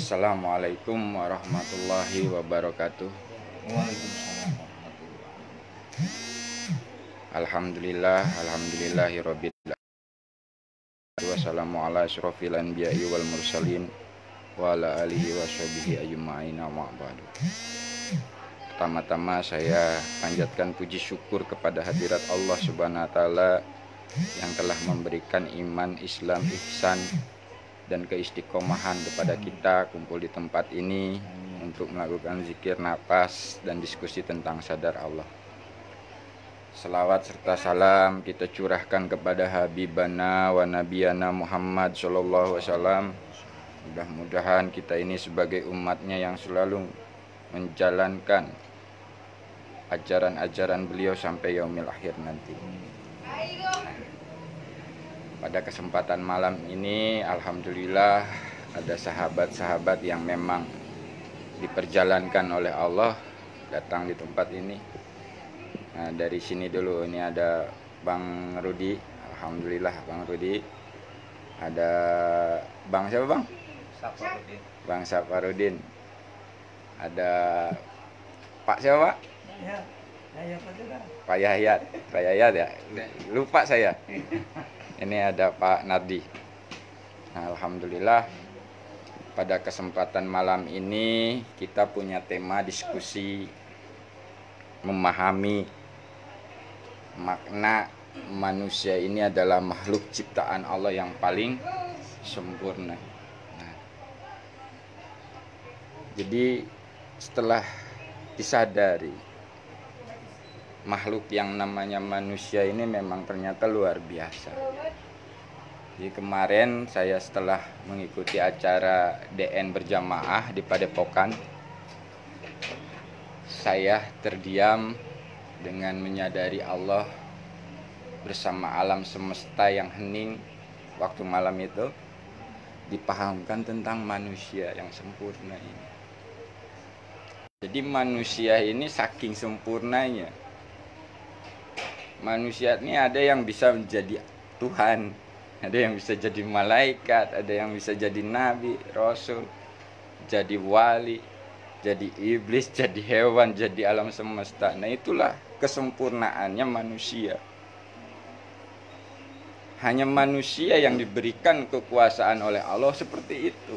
Assalamualaikum warahmatullahi wabarakatuh. Waalaikumsalam warahmatullahi wabarakatuh. Alhamdulillahirabbil alamin. Wassalamu ala asyrofil anbiya'i wal mursalin wa ala alihi washabihi ajma'in wa ba'du. Pertama-tama saya panjatkan puji syukur kepada hadirat Allah Subhanahu wa taala yang telah memberikan iman, Islam, ihsan dan keistiqomahan kepada kita kumpul di tempat ini untuk melakukan zikir nafas dan diskusi tentang sadar Allah. Selawat serta salam kita curahkan kepada Habibana wa Nabiyana Muhammad sallallahu alaihi wasallam. Mudah-mudahan kita ini sebagai umatnya yang selalu menjalankan ajaran-ajaran beliau sampai yaumil akhir nanti. Pada kesempatan malam ini alhamdulillah ada sahabat-sahabat yang memang diperjalankan oleh Allah datang di tempat ini. Nah, dari sini dulu, ini ada Bang Rudi, alhamdulillah Bang Rudi. Ada Bang siapa Bang? Safarudin. Bang Safarudin. Ada Pak siapa Pak? Ya, saya juga. Pak Yayat. Pak Yayat ya? Lupa saya. Ini ada Pak Nardi. Nah, alhamdulillah pada kesempatan malam ini kita punya tema diskusi memahami makna manusia ini adalah makhluk ciptaan Allah yang paling sempurna. Nah, jadi setelah disadari makhluk yang namanya manusia ini memang ternyata luar biasa. Jadi kemarin saya setelah mengikuti acara DN berjamaah di Padepokan, saya terdiam dengan menyadari Allah bersama alam semesta yang hening waktu malam itu, dipahamkan tentang manusia yang sempurna ini. Jadi manusia ini saking sempurnanya, manusia ini ada yang bisa menjadi Tuhan, ada yang bisa jadi malaikat, ada yang bisa jadi nabi, rasul, jadi wali, jadi iblis, jadi hewan, jadi alam semesta. Nah, itulah kesempurnaannya manusia. Hanya manusia yang diberikan kekuasaan oleh Allah seperti itu.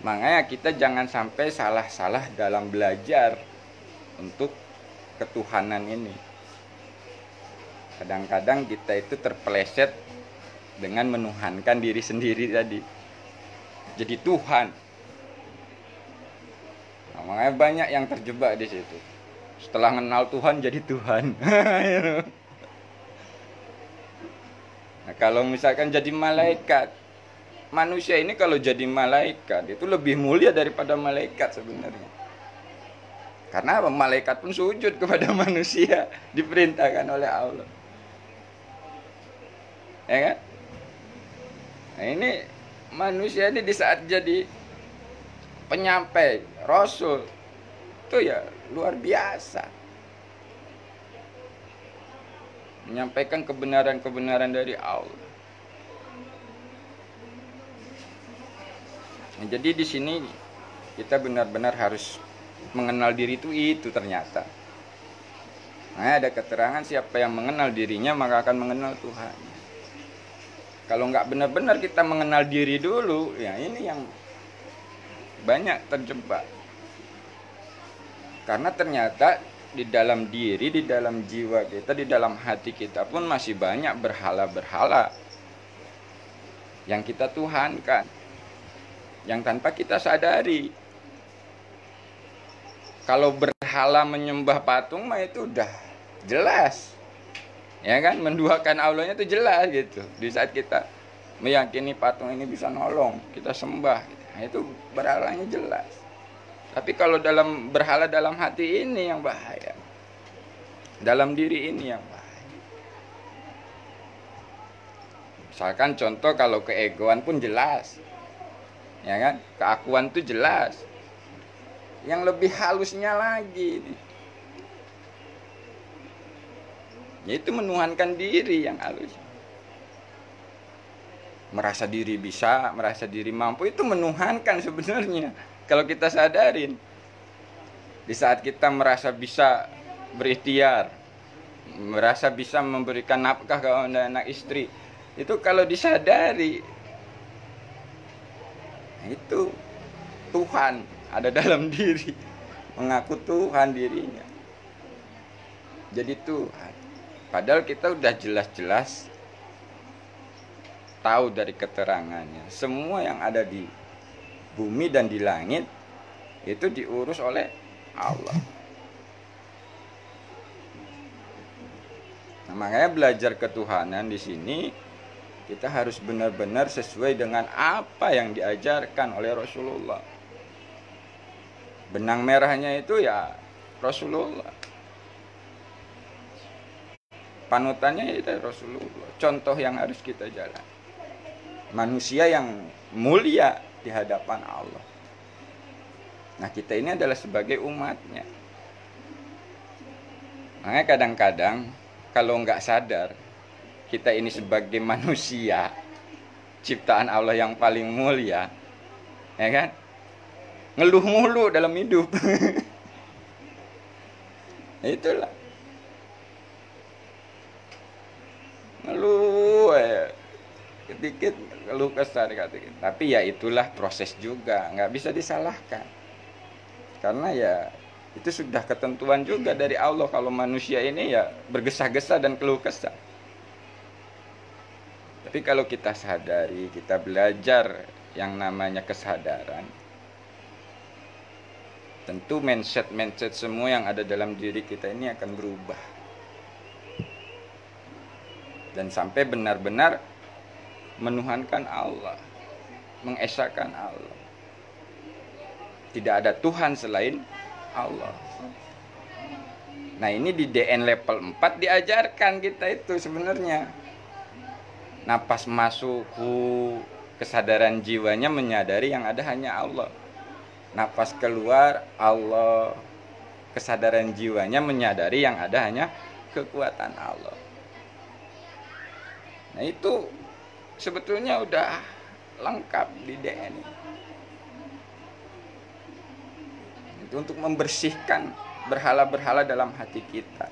Makanya kita jangan sampai salah-salah dalam belajar untuk ketuhanan ini. Kadang-kadang kita itu terpeleset dengan menuhankan diri sendiri tadi. Jadi Tuhan. Nah, makanya banyak yang terjebak di situ. Setelah kenal Tuhan jadi Tuhan. Nah, kalau misalkan jadi malaikat, manusia ini kalau jadi malaikat itu lebih mulia daripada malaikat sebenarnya. Karena malaikat pun sujud kepada manusia, diperintahkan oleh Allah. Ya kan? Nah, ini manusia ini di saat jadi penyampai, rasul, itu ya luar biasa. Menyampaikan kebenaran-kebenaran dari Allah. Nah, jadi di sini kita benar-benar harus mengenal diri itu ternyata. Nah, ada keterangan siapa yang mengenal dirinya maka akan mengenal Tuhan. Kalau nggak benar-benar kita mengenal diri dulu, ya ini yang banyak terjebak. Karena ternyata di dalam diri, di dalam jiwa kita, di dalam hati kita pun masih banyak berhala-berhala yang kita tuhankan, yang tanpa kita sadari. Kalau berhala menyembah patung mah itu udah jelas, ya kan, menduakan Allahnya itu jelas gitu. Di saat kita meyakini patung ini bisa nolong, kita sembah, nah, itu berhalanya jelas. Tapi kalau dalam berhala dalam hati ini yang bahaya, dalam diri ini yang bahaya. Misalkan contoh kalau keegoan pun jelas, ya kan, keakuan itu jelas. Yang lebih halusnya lagi nih, yaitu menuhankan diri yang halus. merasa diri bisa, merasa diri mampu, itu menuhankan sebenarnya. Kalau kita sadarin, di saat kita merasa bisa berikhtiar, merasa bisa memberikan nafkah ke anak istri, itu kalau disadari, itu Tuhan ada dalam diri, mengaku Tuhan dirinya. Jadi Tuhan. Padahal kita udah jelas-jelas tahu dari keterangannya, semua yang ada di bumi dan di langit itu diurus oleh Allah. Nah, makanya belajar ketuhanan di sini kita harus benar-benar sesuai dengan apa yang diajarkan oleh Rasulullah. Benang merahnya itu ya Rasulullah. Panutannya itu Rasulullah. Contoh yang harus kita jalan. Manusia yang mulia di hadapan Allah. Nah, kita ini adalah sebagai umatnya. Makanya kadang-kadang kalau nggak sadar kita ini sebagai manusia ciptaan Allah yang paling mulia, ya kan? Ngeluh mulu dalam hidup. Itulah. Ngeluh sedikit ngeluh kesar katakan. Tapi ya itulah proses juga, nggak bisa disalahkan. Karena ya itu sudah ketentuan juga dari Allah kalau manusia ini ya bergesa-gesa dan keluh kesah. Tapi kalau kita sadari, kita belajar yang namanya kesadaran, tentu mindset semua yang ada dalam diri kita ini akan berubah. Dan sampai benar-benar menuhankan Allah, mengesahkan Allah. Tidak ada Tuhan selain Allah. Nah, ini di DN level 4 diajarkan kita itu sebenarnya. Napas masuk kesadaran jiwanya menyadari yang ada hanya Allah. Napas keluar Allah, kesadaran jiwanya menyadari yang ada hanya kekuatan Allah. Nah, itu sebetulnya udah lengkap di DN. Itu untuk membersihkan berhala-berhala dalam hati kita.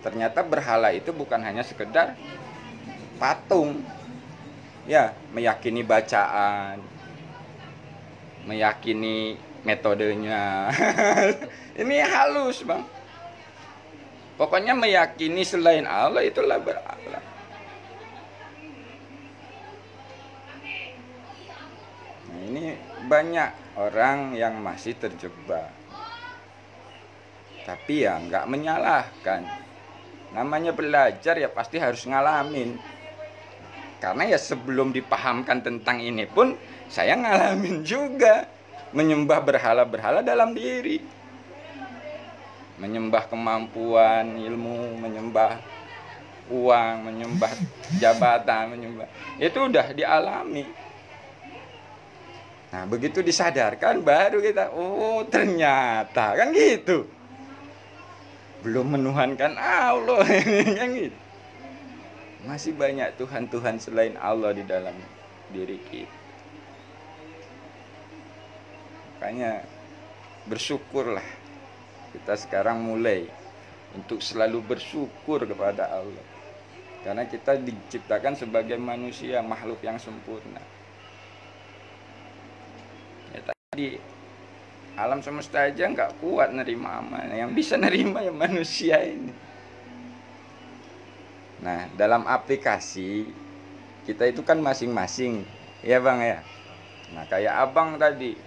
Ternyata berhala itu bukan hanya sekedar patung. Ya, meyakini bacaan, meyakini metodenya. Ini halus, Bang. Pokoknya meyakini selain Allah itulah berhala. Nah, ini banyak orang yang masih terjebak. Tapi ya nggak menyalahkan. Namanya belajar ya pasti harus ngalamin. Karena ya sebelum dipahamkan tentang ini pun saya ngalamin juga. Menyembah berhala-berhala dalam diri. Menyembah kemampuan, ilmu, menyembah uang, menyembah jabatan, menyembah. Itu udah dialami. Nah, begitu disadarkan baru kita, oh ternyata kan gitu. Belum menuhankan Allah. Kan gitu. Masih banyak Tuhan-Tuhan selain Allah di dalam diri kita. Makanya bersyukurlah. Kita sekarang mulai untuk selalu bersyukur kepada Allah. Karena kita diciptakan sebagai manusia, makhluk yang sempurna. Ya, tadi alam semesta aja nggak kuat nerima amal. Yang bisa nerima ya manusia ini. Nah, dalam aplikasi kita itu kan masing-masing, ya Bang ya. Nah, kayak Abang tadi,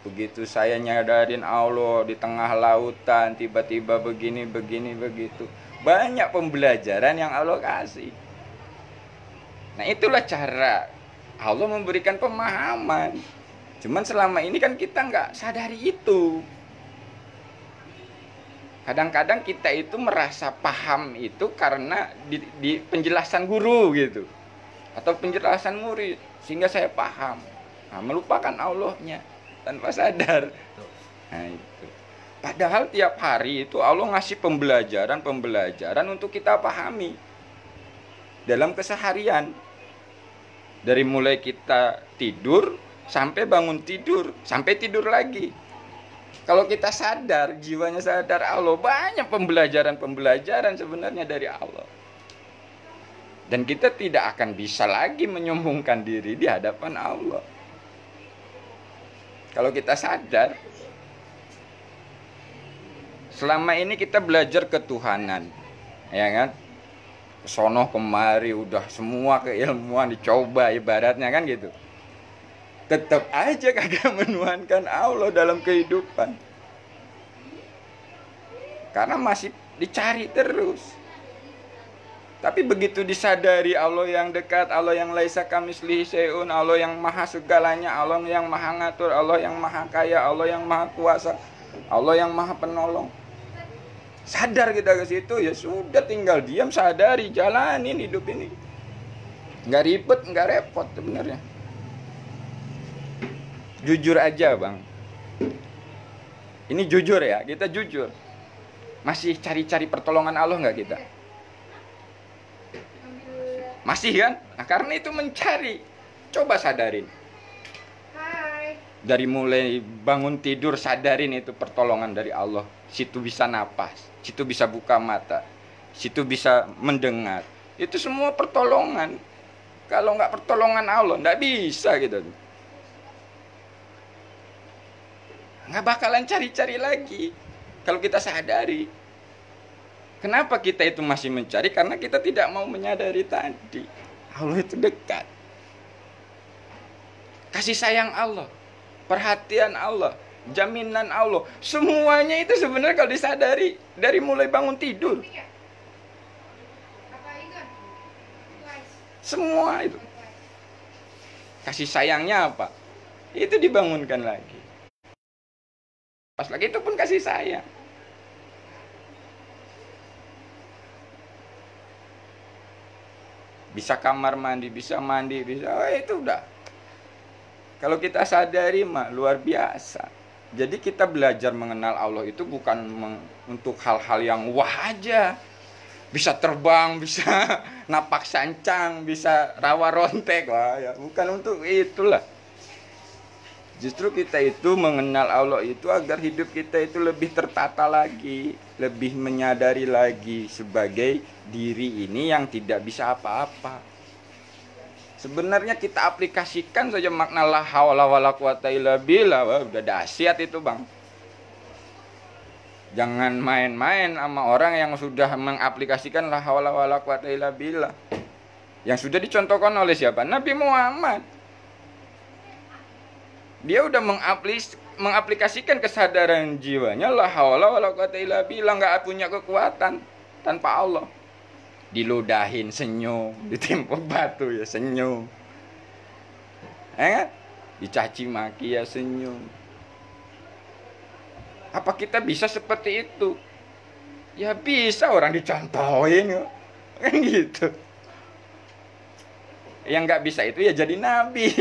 begitu saya nyadarin Allah di tengah lautan, tiba-tiba begini, begitu. Banyak pembelajaran yang Allah kasih. Nah, itulah cara Allah memberikan pemahaman. Cuman selama ini kan kita nggak sadari itu. Kadang-kadang kita itu merasa paham itu karena di penjelasan guru gitu. Atau penjelasan murid. Sehingga saya paham. Nah, melupakan Allahnya tanpa sadar. Nah, itu. Padahal tiap hari itu Allah ngasih pembelajaran untuk kita pahami. Dalam keseharian. Dari mulai kita tidur sampai bangun tidur, sampai tidur lagi. Kalau kita sadar, jiwanya sadar Allah, banyak pembelajaran sebenarnya dari Allah. Dan kita tidak akan bisa lagi menyombongkan diri di hadapan Allah. Kalau kita sadar, selama ini kita belajar ketuhanan, ya kan? Sono kemari udah semua keilmuan dicoba ibaratnya kan gitu. Tetap aja kagak menuhankan Allah dalam kehidupan. Karena masih dicari terus. Tapi begitu disadari Allah yang dekat, Allah yang laisa kamitslihi syai'un, Allah yang maha segalanya, Allah yang maha ngatur, Allah yang maha kaya, Allah yang maha kuasa, Allah yang maha penolong. Sadar kita ke situ, ya sudah, tinggal diam, sadari, jalanin hidup ini. Nggak ribet, nggak repot sebenarnya. Jujur aja bang. Ini jujur ya, kita jujur. Masih cari-cari pertolongan Allah nggak kita? Masih kan? Nah karena itu mencari. Coba sadarin. Dari mulai bangun tidur sadarin itu pertolongan dari Allah. Situ bisa napas, situ bisa buka mata, situ bisa mendengar. Itu semua pertolongan. Kalau nggak pertolongan Allah, nggak bisa gitu. Nggak bakalan cari-cari lagi. Kalau kita sadari. Kenapa kita itu masih mencari? Karena kita tidak mau menyadari tadi. Allah itu dekat. Kasih sayang Allah. Perhatian Allah, jaminan Allah, semuanya itu sebenarnya kalau disadari dari mulai bangun tidur, semua itu kasih sayangnya apa? Itu dibangunkan lagi. Pas lagi itu pun kasih sayang. Bisa kamar mandi, bisa mandi, bisa, itu udah. Kalau kita sadari mah luar biasa. Jadi kita belajar mengenal Allah itu bukan untuk hal-hal yang wah aja. Bisa terbang, bisa napak sancang, bisa rawa rontek. Wah, ya, bukan untuk itulah. Justru kita itu mengenal Allah itu agar hidup kita itu lebih tertata lagi, lebih menyadari lagi sebagai diri ini yang tidak bisa apa-apa. Sebenarnya kita aplikasikan saja makna la haula wala quwata illa billah. Wah, udah dahsyat itu bang. Jangan main-main sama orang yang sudah mengaplikasikan la haula wala quwata illa billah. Yang sudah dicontohkan oleh siapa? Nabi Muhammad. Dia udah mengaplikasikan kesadaran jiwanya la haula wala quwata illa billah, nggak punya kekuatan tanpa Allah. Diludahin senyum, ditempok batu ya senyum, dicaci maki ya senyum. Apa kita bisa seperti itu? Ya bisa, orang dicontohin kan gitu. Yang nggak bisa itu ya jadi nabi.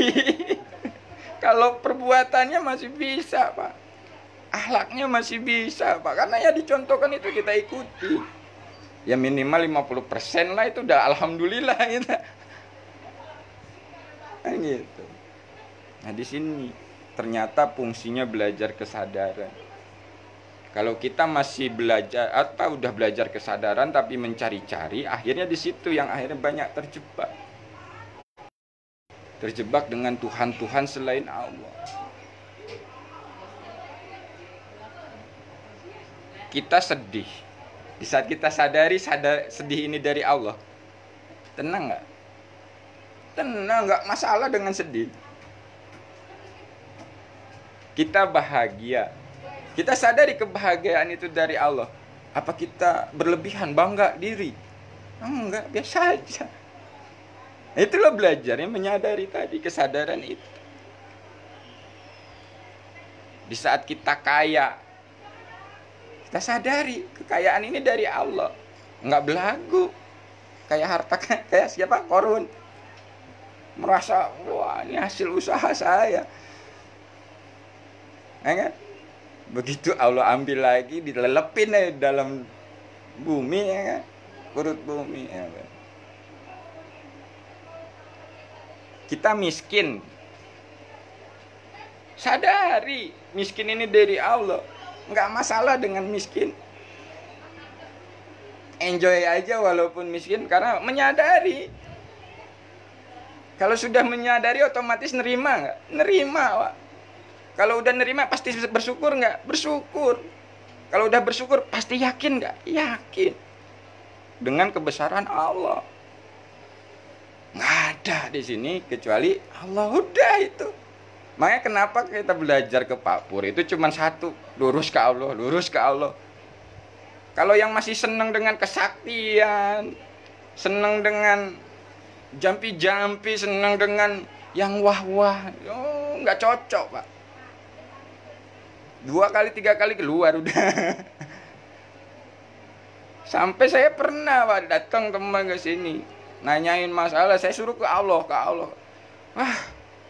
Kalau perbuatannya masih bisa pak, akhlaknya masih bisa pak, karena ya dicontohkan itu kita ikuti. Ya minimal 50% lah itu udah alhamdulillah gitu. Nah, gitu. Nah di sini ternyata fungsinya belajar kesadaran. Kalau kita masih belajar atau udah belajar kesadaran tapi mencari-cari, akhirnya di situ yang akhirnya banyak terjebak. Terjebak dengan Tuhan-Tuhan selain Allah. Kita sedih. Di saat kita sadari sedih ini dari Allah, tenang nggak? Tenang, nggak masalah dengan sedih. Kita bahagia. Kita sadari kebahagiaan itu dari Allah. Apa kita berlebihan, bangga diri? Enggak, biasa aja. Itulah belajarnya menyadari tadi, kesadaran itu. Di saat kita kaya, kita sadari kekayaan ini dari Allah, nggak belagu, kayak harta kayak siapa Korun, merasa wah ini hasil usaha saya, kan? Begitu Allah ambil lagi dilelepin dalam bumi, ya kan? Perut bumi. Ya kan? Kita miskin. Sadari miskin ini dari Allah. Nggak masalah dengan miskin. Enjoy aja walaupun miskin, karena menyadari. Kalau sudah menyadari otomatis nerima nggak? Nerima, Pak. Kalau udah nerima pasti bersyukur nggak? Bersyukur. Kalau udah bersyukur pasti yakin nggak? Yakin. Dengan kebesaran Allah. Nggak ada di sini kecuali Allah, udah itu. Makanya kenapa kita belajar ke Pak Pur itu cuma satu, lurus ke Allah, lurus ke Allah. Kalau yang masih senang dengan kesaktian, senang dengan jampi-jampi, senang dengan yang wah-wah, oh, nggak cocok, Pak. 2 kali 3 kali keluar udah. Sampai saya pernah, Pak, datang teman ke sini nanyain masalah, saya suruh ke Allah, ke Allah. Wah,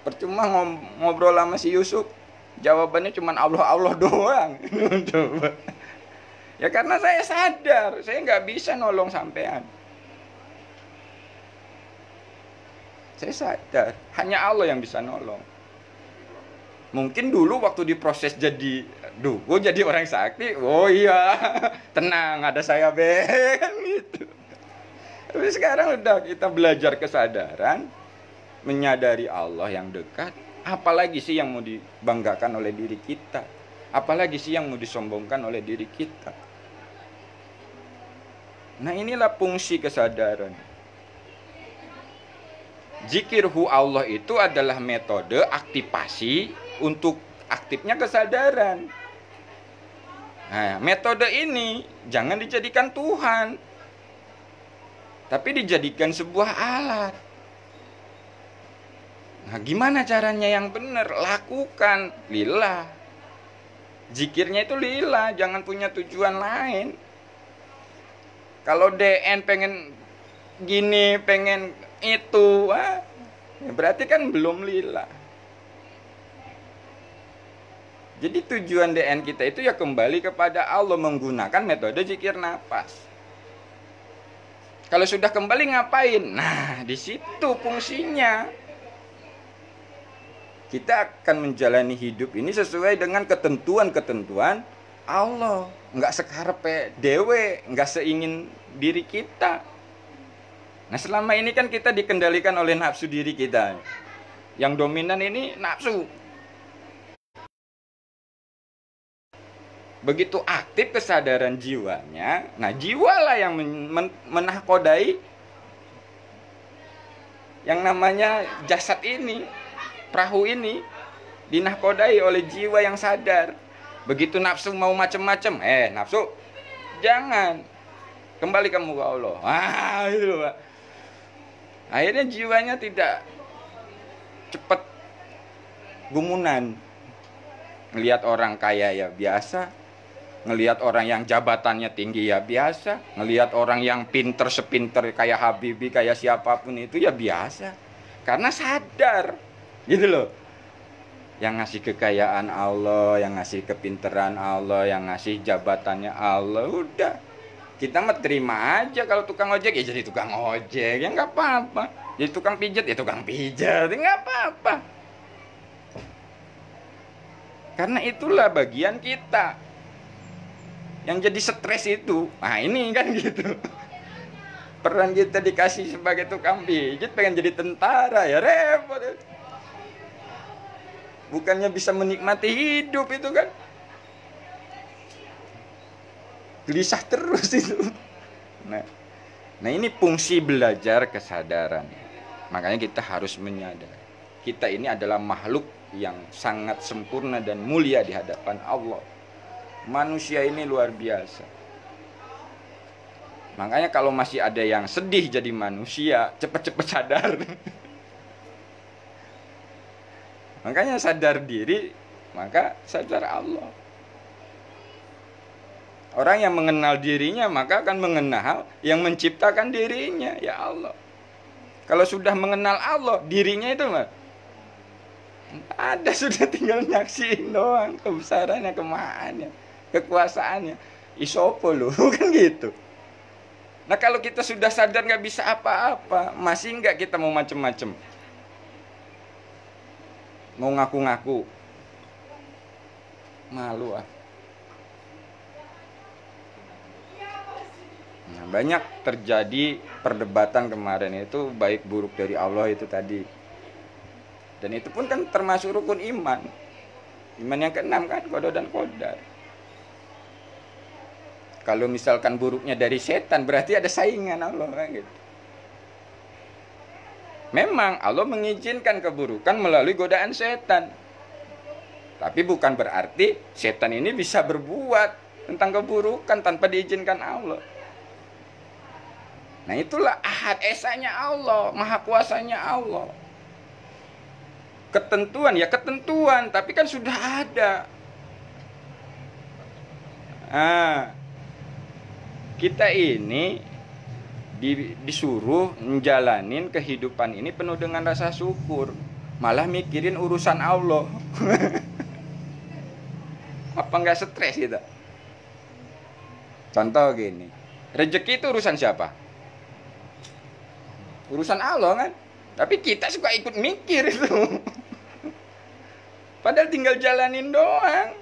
percuma ngobrol sama si Yusuf, jawabannya cuma Allah Allah doang. Coba. Ya karena saya sadar saya nggak bisa nolong sampean. Saya sadar hanya Allah yang bisa nolong. Mungkin dulu waktu diproses jadi gue jadi orang sakti, oh iya, tenang, ada saya gitu. Tapi sekarang udah kita belajar kesadaran, menyadari Allah yang dekat. Apalagi sih yang mau dibanggakan oleh diri kita? Apalagi sih yang mau disombongkan oleh diri kita? Nah, inilah fungsi kesadaran. Zikirhu Allah itu adalah metode aktivasi untuk aktifnya kesadaran. Nah, metode ini jangan dijadikan Tuhan, tapi dijadikan sebuah alat. Nah, gimana caranya yang benar? Lakukan lillah. Zikirnya itu lillah, jangan punya tujuan lain. Kalau DN pengen gini, pengen itu, ya berarti kan belum lillah. Jadi tujuan DN kita itu ya kembali kepada Allah menggunakan metode zikir nafas. Kalau sudah kembali ngapain? Nah, di situ fungsinya. Kita akan menjalani hidup ini sesuai dengan ketentuan-ketentuan Allah. Nggak sekarepe dewe, nggak seingin diri kita. Nah, selama ini kan kita dikendalikan oleh nafsu diri kita. Yang dominan ini nafsu. Begitu aktif kesadaran jiwanya, nah jiwalah yang menahkodai yang namanya jasad ini, perahu ini dinahkodai oleh jiwa yang sadar. Begitu nafsu mau macem-macem, nafsu jangan, kembali kamu ke Allah. Itu Pak. Akhirnya jiwanya tidak cepat gumunan. Ngelihat orang kaya ya biasa, ngelihat orang yang jabatannya tinggi ya biasa, ngelihat orang yang pinter sepinter kayak Habibie, kayak siapapun itu ya biasa. Karena sadar, gitu loh. Yang ngasih kekayaan Allah, yang ngasih kepinteran Allah, yang ngasih jabatannya Allah, udah. Kita mah terima aja. Kalau tukang ojek ya jadi tukang ojek, ya nggak apa-apa. Jadi tukang pijat ya tukang pijat, ya nggak apa-apa. Karena itulah bagian kita. Yang jadi stres itu, nah ini kan gitu. Peran kita dikasih sebagai tukang pijat, pengen jadi tentara, ya repot. Bukannya bisa menikmati hidup itu kan. Gelisah terus itu. Nah ini fungsi belajar kesadaran. Makanya kita harus menyadari. Kita ini adalah makhluk yang sangat sempurna dan mulia di hadapan Allah. Manusia ini luar biasa. Makanya kalau masih ada yang sedih jadi manusia, cepat-cepat sadar. Makanya sadar diri, maka sadar Allah. Orang yang mengenal dirinya, maka akan mengenal yang menciptakan dirinya, ya Allah. Kalau sudah mengenal Allah, dirinya itu mah ada, sudah tinggal nyaksiin doang kebesarannya, kemahannya, kekuasaannya. Isopo loh, kan gitu. Nah kalau kita sudah sadar nggak bisa apa-apa, masih nggak kita mau macem-macem? mau ngaku-ngaku. Malu ah. Nah, banyak terjadi perdebatan kemarin itu baik buruk dari Allah itu tadi. Dan itu pun kan termasuk rukun iman. Iman yang keenam kan, qada dan qadar. Kalau misalkan buruknya dari setan, berarti ada saingan Allah kan gitu. Memang Allah mengizinkan keburukan melalui godaan setan. Tapi bukan berarti setan ini bisa berbuat tentang keburukan tanpa diizinkan Allah. Nah itulah ahad esanya Allah, maha kuasanya Allah. Ketentuan ya ketentuan, tapi kan sudah ada. Kita ini disuruh menjalanin kehidupan ini penuh dengan rasa syukur, malah mikirin urusan Allah. Apa nggak stres kita? Contoh gini, rezeki itu urusan siapa? Urusan Allah kan? Tapi kita suka ikut mikir itu. Padahal tinggal jalanin doang.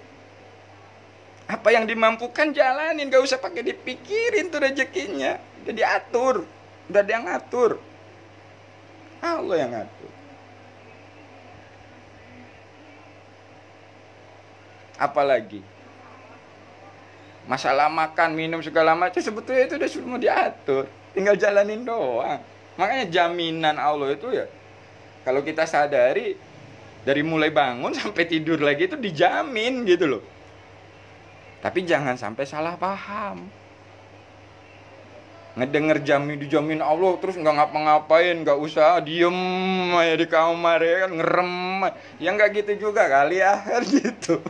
Apa yang dimampukan jalanin, gak usah pakai dipikirin tuh rezekinya. Udah diatur, udah ada yang ngatur. Allah yang ngatur. Apalagi masalah makan, minum segala macam sebetulnya itu udah semua diatur, tinggal jalanin doang. Makanya jaminan Allah itu ya, kalau kita sadari dari mulai bangun sampai tidur lagi itu dijamin gitu loh. Tapi jangan sampai salah paham. Ngedenger dijamin Allah terus nggak ngapa-ngapain, nggak usah diem aja di kamar ya kan, ngerem. Ya nggak gitu juga kali ya kan gitu.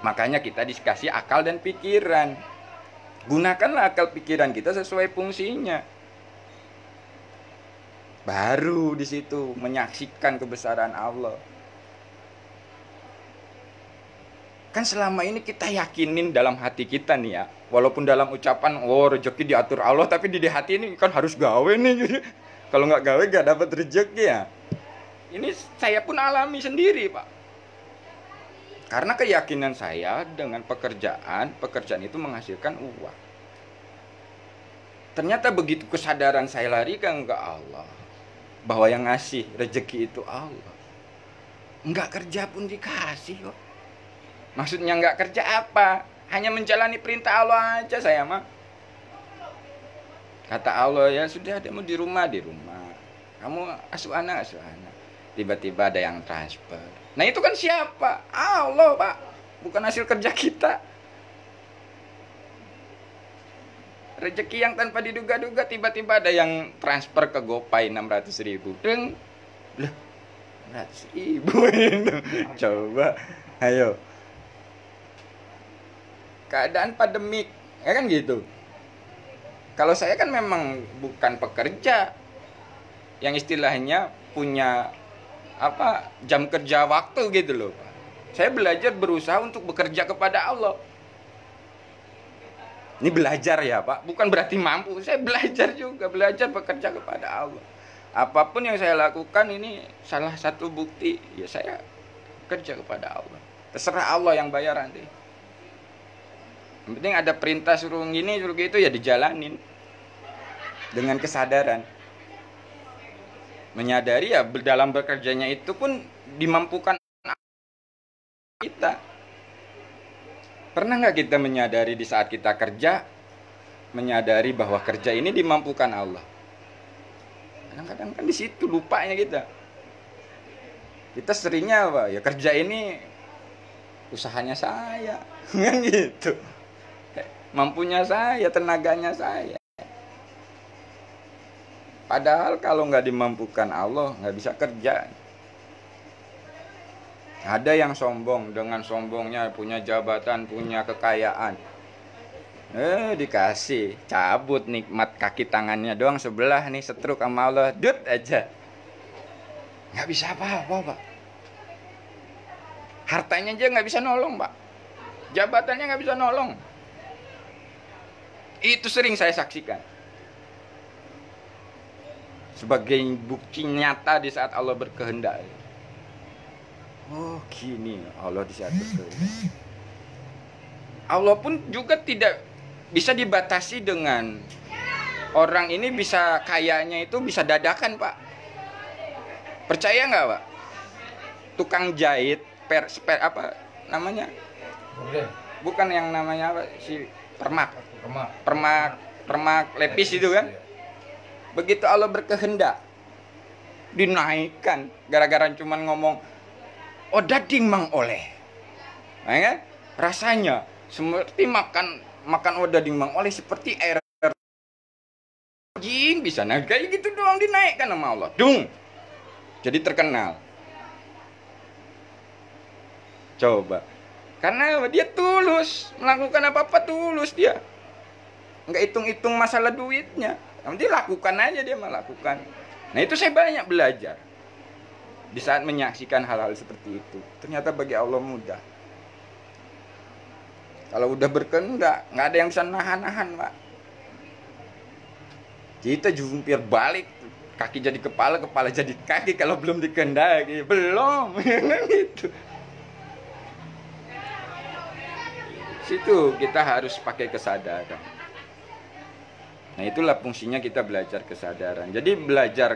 Makanya kita dikasih akal dan pikiran. Gunakanlah akal pikiran kita sesuai fungsinya. Baru di situ menyaksikan kebesaran Allah. Kan selama ini kita yakinin dalam hati kita nih ya, walaupun dalam ucapan rezeki diatur Allah, tapi di hati ini kan harus gawe nih. Kalau nggak gawe nggak dapat rezeki ya. Ini saya pun alami sendiri Pak. Karena keyakinan saya dengan pekerjaan itu menghasilkan uang. Ternyata begitu kesadaran saya larikan ke Allah, bahwa yang ngasih rezeki itu Allah. Nggak kerja pun dikasih kok. Maksudnya nggak kerja apa? Hanya menjalani perintah Allah aja saya mah. Kata Allah ya sudah, kamu di rumah. Kamu asuh anak. Tiba-tiba ada yang transfer. Nah itu kan siapa? Allah Pak. Bukan hasil kerja kita. Rezeki yang tanpa diduga-duga tiba-tiba ada yang transfer ke GoPay 600.000. Deng. Loh, 600.000 itu. Coba, ayo. Keadaan pandemik, ya kan gitu. Kalau saya kan memang bukan pekerja yang istilahnya punya jam kerja waktu gitu loh. Saya belajar berusaha untuk bekerja kepada Allah. Ini belajar ya Pak, bukan berarti mampu. Saya belajar juga, belajar bekerja kepada Allah. Apapun yang saya lakukan ini salah satu bukti ya saya kerja kepada Allah. Terserah Allah yang bayar nanti. Yang penting ada perintah suruh gini, suruh gitu ya dijalanin. Dengan kesadaran. Menyadari ya dalam bekerjanya itu pun dimampukan kita. Pernah nggak kita menyadari di saat kita kerja, menyadari bahwa kerja ini dimampukan Allah? Kadang-kadang kan di situ lupanya kita. Kita seringnya apa? Ya kerja ini usahanya saya, kan gitu. Mampunya saya, tenaganya saya. Padahal kalau nggak dimampukan Allah, nggak bisa kerja. Ada yang sombong, dengan sombongnya punya jabatan, punya kekayaan. Dikasih, cabut nikmat kaki tangannya doang sebelah nih, setruk sama Allah, dut aja. Nggak bisa apa-apa Pak. Hartanya aja nggak bisa nolong Pak. Jabatannya nggak bisa nolong. Itu sering saya saksikan. sebagai bukti nyata di saat Allah berkehendak. Oh gini Allah di saat berkehendak. Allah pun juga tidak bisa dibatasi dengan orang ini bisa kayanya itu bisa dadakan, Pak. Percaya nggak, Pak? Tukang jahit apa namanya? Bukan yang namanya apa si permak lepis itu kan. Begitu Allah berkehendak dinaikkan gara-gara cuman ngomong oh dading mang oleh. Nah, kan? Rasanya seperti makan oh dading mang oleh seperti air jin bisa. Nah kayak gitu doang dinaikkan sama Allah. Dung. Jadi terkenal. Coba. Karena dia tulus, melakukan apa-apa tulus dia. Enggak hitung-hitung masalah duitnya. Nanti lakukan aja dia melakukan. Nah, itu saya banyak belajar. Di saat menyaksikan hal-hal seperti itu. Ternyata bagi Allah mudah. Kalau udah berkehendak, enggak ada yang bisa nahan-nahan, Pak. Kita jungkir balik, kaki jadi kepala, kepala jadi kaki kalau belum dikehendaki. Belum, gitu. Situ kita harus pakai kesadaran. Nah, itulah fungsinya kita belajar kesadaran. Jadi belajar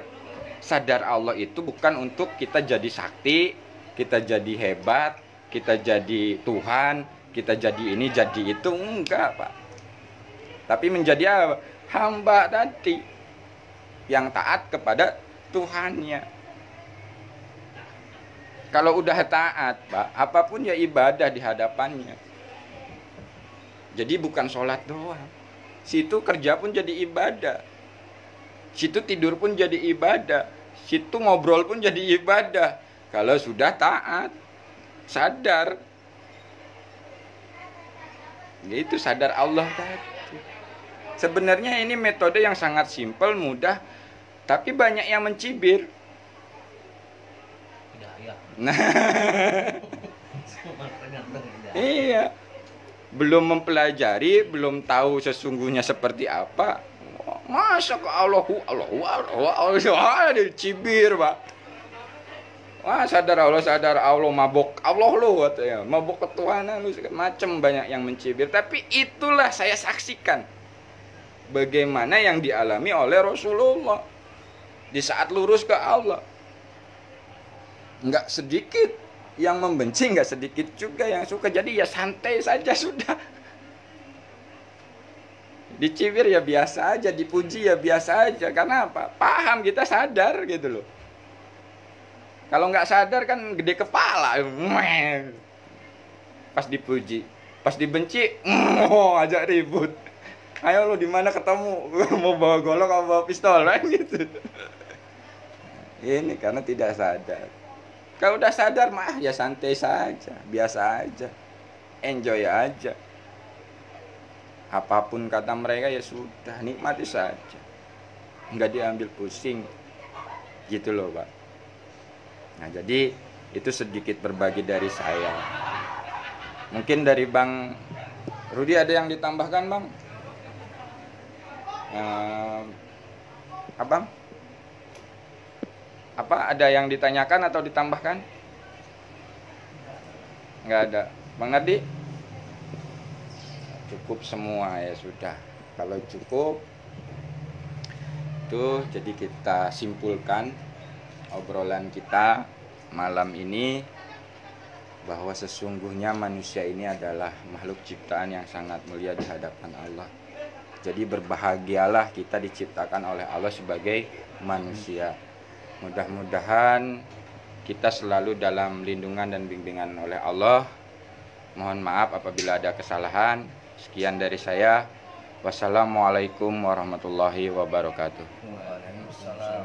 sadar Allah itu bukan untuk kita jadi sakti, kita jadi hebat, kita jadi Tuhan, kita jadi ini, jadi itu. Enggak, Pak. Tapi menjadi apa? Hamba tadi yang taat kepada Tuhannya. Kalau udah taat, Pak, apapun ya ibadah di hadapannya. Jadi bukan sholat doang. Situ kerja pun jadi ibadah. Situ tidur pun jadi ibadah. Situ ngobrol pun jadi ibadah. Kalau sudah taat, sadar. Itu sadar Allah tadi. Sebenarnya ini metode yang sangat simpel, mudah, tapi banyak yang mencibir. Nah, iya. Belum mempelajari, belum tahu sesungguhnya seperti apa. Masa ke Allah dicibir, Pak. Wah, sadar Allah, mabok Allah lu katanya. Mabok ketuhanan lu macam banyak yang mencibir, tapi itulah saya saksikan bagaimana yang dialami oleh Rasulullah di saat lurus ke Allah. Enggak sedikit yang membenci, enggak sedikit juga yang suka. Jadi ya santai saja sudah. Dicibir ya biasa aja, dipuji ya biasa aja. Karena apa? Paham, kita sadar gitu loh. Kalau nggak sadar kan gede kepala. Pas dipuji, pas dibenci, ajak ribut. Ayo lo di mana ketemu? Mau bawa golok atau bawa pistol kan gitu. Ini karena tidak sadar. Kalau udah sadar mah ya santai saja, biasa aja. Enjoy aja. Apapun kata mereka ya sudah, nikmati saja. Enggak diambil pusing. Gitu loh, Pak. Nah, jadi itu sedikit berbagi dari saya. Mungkin dari Bang Rudi ada yang ditambahkan, Bang? Abang? Apa ada yang ditanyakan atau ditambahkan? Enggak ada. Bang Nardi? Cukup semua ya sudah. Kalau cukup itu jadi kita simpulkan obrolan kita malam ini bahwa sesungguhnya manusia ini adalah makhluk ciptaan yang sangat mulia di hadapan Allah. Jadi berbahagialah kita diciptakan oleh Allah sebagai manusia. Mudah-mudahan kita selalu dalam lindungan dan bimbingan oleh Allah. Mohon maaf apabila ada kesalahan. Sekian dari saya. Wassalamualaikum warahmatullahi wabarakatuh. Waalaikumsalam.